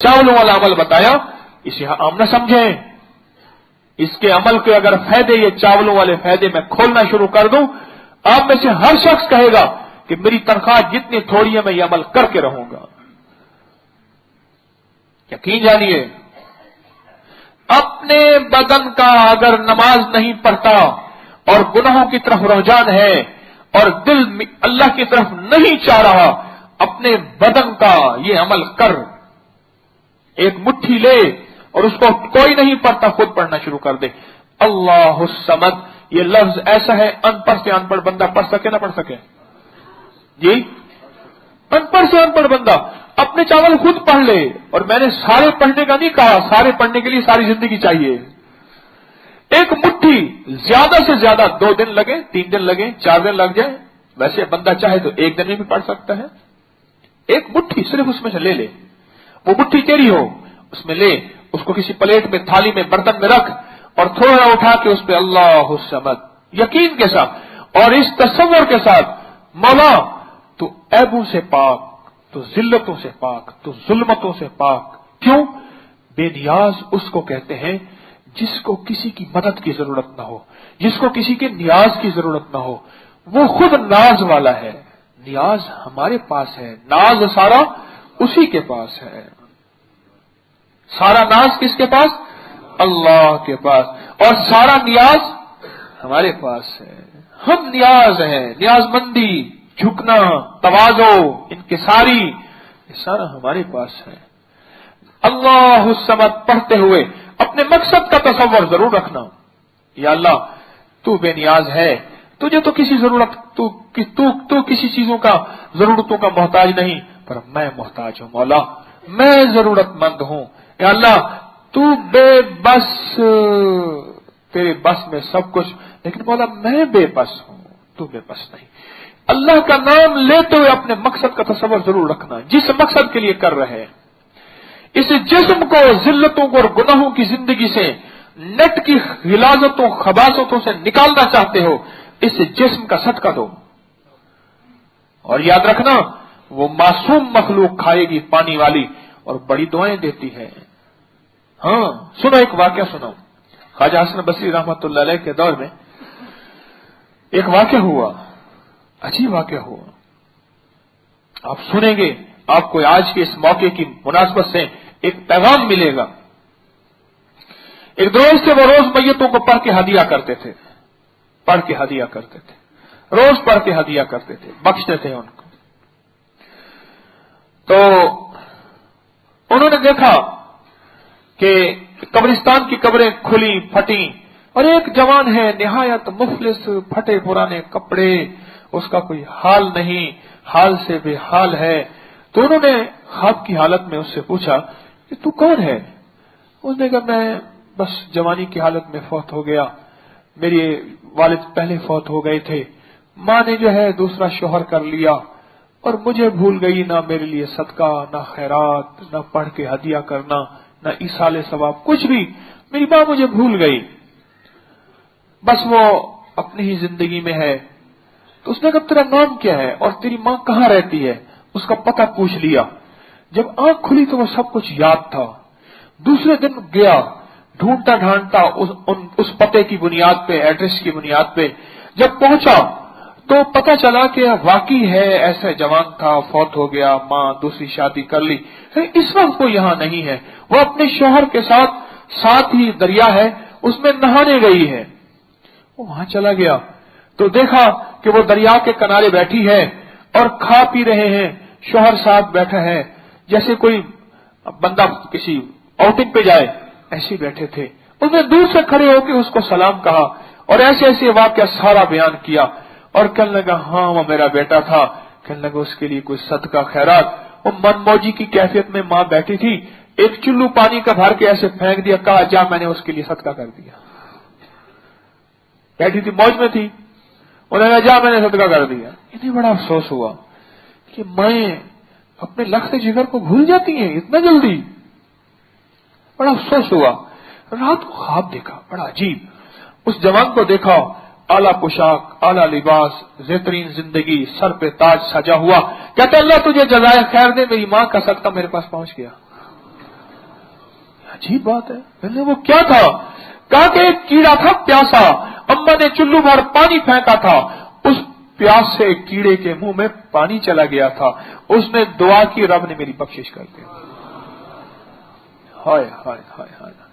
चावलों वाला अमल बताया, इसे आम न समझें। इसके अमल के अगर फायदे, ये चावलों वाले फायदे मैं खोलना शुरू कर दूं, आप में से हर शख्स कहेगा कि मेरी तनख्वाह जितनी थोड़ी है मैं ये अमल करके रहूंगा। यकीन जानिए, अपने बदन का अगर नमाज नहीं पढ़ता और गुनाहों की तरफ रुझान है और दिल अल्लाह की तरफ नहीं चाह रहा, अपने बदन का ये अमल कर। एक मुट्ठी ले और उसको कोई नहीं पढ़ता, खुद पढ़ना शुरू कर दे। अल्लाहु समद, ये लफ्ज ऐसा है अनपढ़ से अनपढ़ बंदा पढ़ सके ना पढ़ सके जी। अनपढ़ से अनपढ़ बंदा अपने चावल खुद पढ़ ले। और मैंने सारे पढ़ने का नहीं कहा, सारे पढ़ने के लिए सारी जिंदगी चाहिए। एक मुट्ठी, ज्यादा से ज्यादा 2 दिन लगे, 3 दिन लगे, 4 दिन लग जाए। वैसे बंदा चाहे तो 1 दिन में भी पढ़ सकता है। एक मुट्ठी सिर्फ उसमें से ले ले, वो मुट्ठी तेरी हो, उसमें ले, उसको किसी प्लेट में, थाली में, बर्तन में रख और थोड़ा उठा के उस पर अल्लाहु समद यकीन के साथ और इस तसव्वुर के साथ, मौला तू ऐबों से पाक, तो जिल्लतों से पाक, तो जुल्मतों से पाक। क्यों? बेनियाज उसको कहते हैं जिसको किसी की मदद की जरूरत ना हो, जिसको किसी के नियाज की जरूरत ना हो। वो खुद नाज वाला है। नियाज हमारे पास है, नाज सारा उसी के पास है। सारा नाज किसके पास? अल्लाह के पास। और सारा नियाज हमारे पास है। हम नियाज हैं। नियाजमंदी, झुकना, तवाज़ो, इंकिसारी, ये सारा हमारे पास है। अल्लाहु समद पढ़ते हुए अपने मकसद का तसव्वुर जरूर रखना। या अल्लाह, तू बेनियाज है, तुझे तो किसी जरूरत, तू किसी चीजों का, जरूरतों का मोहताज नहीं, पर मैं मोहताज हूं मौला, मैं जरूरतमंद हूं। या अल्लाह, तू बेबस, तेरे बस में सब कुछ, लेकिन मौला मैं बेबस हूं, तू बेबस नहीं। अल्लाह का नाम लेते हुए अपने मकसद का तसव्वुर जरूर रखना, जिस मकसद के लिए कर रहे हैं। इस जिस्म को जिल्लतों को और गुनाहों की जिंदगी से, नेट की हिलाजतों, खबासतों से निकालना चाहते हो, इस जिस्म का सदका दो। और याद रखना, वो मासूम मखलूक खाएगी पानी वाली और बड़ी दुआएं देती है। हाँ, सुनो, एक वाकया सुनो। ख्वाजा हसन बसरी रहमतुल्लाह अलैह के दौर में एक वाकया हुआ, अजीब वाकया हुआ। आप सुनेंगे, आपको आज के इस मौके की मुनासबत से एक पैगाम मिलेगा। एक दोस्त थे, वो रोज मैयतों को पढ़ के हदिया करते थे, पढ़ के हदिया करते थे, रोज पढ़ के हदिया करते थे, बख्शते थे उनको। तो उन्होंने देखा कि कब्रिस्तान की कब्रें खुली, फटी, और एक जवान है निहायत मुफलिस, फटे पुराने कपड़े, उसका कोई हाल नहीं, हाल से बेहाल है। तो उन्होंने ख्वाब की हालत में उससे पूछा कि तू कौन है? उसने कहा मैं बस जवानी की हालत में फौत हो गया, मेरे वालिद पहले फौत हो गए थे, माँ ने जो है दूसरा शौहर कर लिया और मुझे भूल गई, ना मेरे लिए सदका, ना खैरात, ना पढ़ के हदिया करना, ना ईसाले सवाब, कुछ भी। मेरी माँ मुझे भूल गई, बस वो अपनी ही जिंदगी में है। तो उसने कहा तेरा नाम क्या है और तेरी माँ कहाँ रहती है? उसका पता पूछ लिया। जब आंख खुली तो वो सब कुछ याद था। दूसरे दिन गया, ढूंढता ढांढता उस पते की बुनियाद पे, एड्रेस की बुनियाद पे जब पहुंचा तो पता चला कि वाकई है, ऐसा जवान था, फौत हो गया, माँ दूसरी शादी कर ली, इस वक्त वो यहाँ नहीं है, वो अपने शौहर के साथ ही दरिया है, उसमें नहाने गई है। वो वहां चला गया तो देखा कि वो दरिया के किनारे बैठी है और खा पी रहे हैं, शौहर साथ बैठा है, जैसे कोई बंदा किसी आउटिंग पे जाए, ऐसे बैठे थे। उसने दूर से खड़े होकर उसको सलाम कहा और ऐसे ऐसे वाकया सारा बयान किया और कहने लगा हाँ वो मेरा बेटा था। कहने लगा उसके लिए कोई सदका खैरात। वो मनमौजी की कैफियत में माँ बैठी थी, एक चुल्लू पानी का भर के ऐसे फेंक दिया, कहा जा मैंने उसके लिए सदका कर दिया। बैठी थी, मौज में थी, उन्होंने जा मैंने सदका कर दिया। इन्हें बड़ा अफसोस हुआ कि माएं अपने लख्त जिगर को भूल जाती हैं इतना जल्दी। बड़ा अफसोस हुआ। रात को ख्वाब देखा बड़ा अजीब, उस जवान को देखा, आला पोशाक, आला लिबास, बेहतरीन जिंदगी, सर पे ताज सजा हुआ। कहते अल्लाह तुझे जज़ाए खैर दे, मेरी माँ का सदका मेरे पास पहुंच गया। عجیب بات ہے. میں نے وہ کیا تھا؟ کہا کہ ایک کیڑا تھا پیاسا، اما نے چلو بھر پانی پھینکا تھا، اس پیاس سے کیڑے کے منہ میں پانی چلا گیا تھا، اس نے دعا کی، رب نے میری بخشش کر دی. ہائے ہائے ہائے ہائے.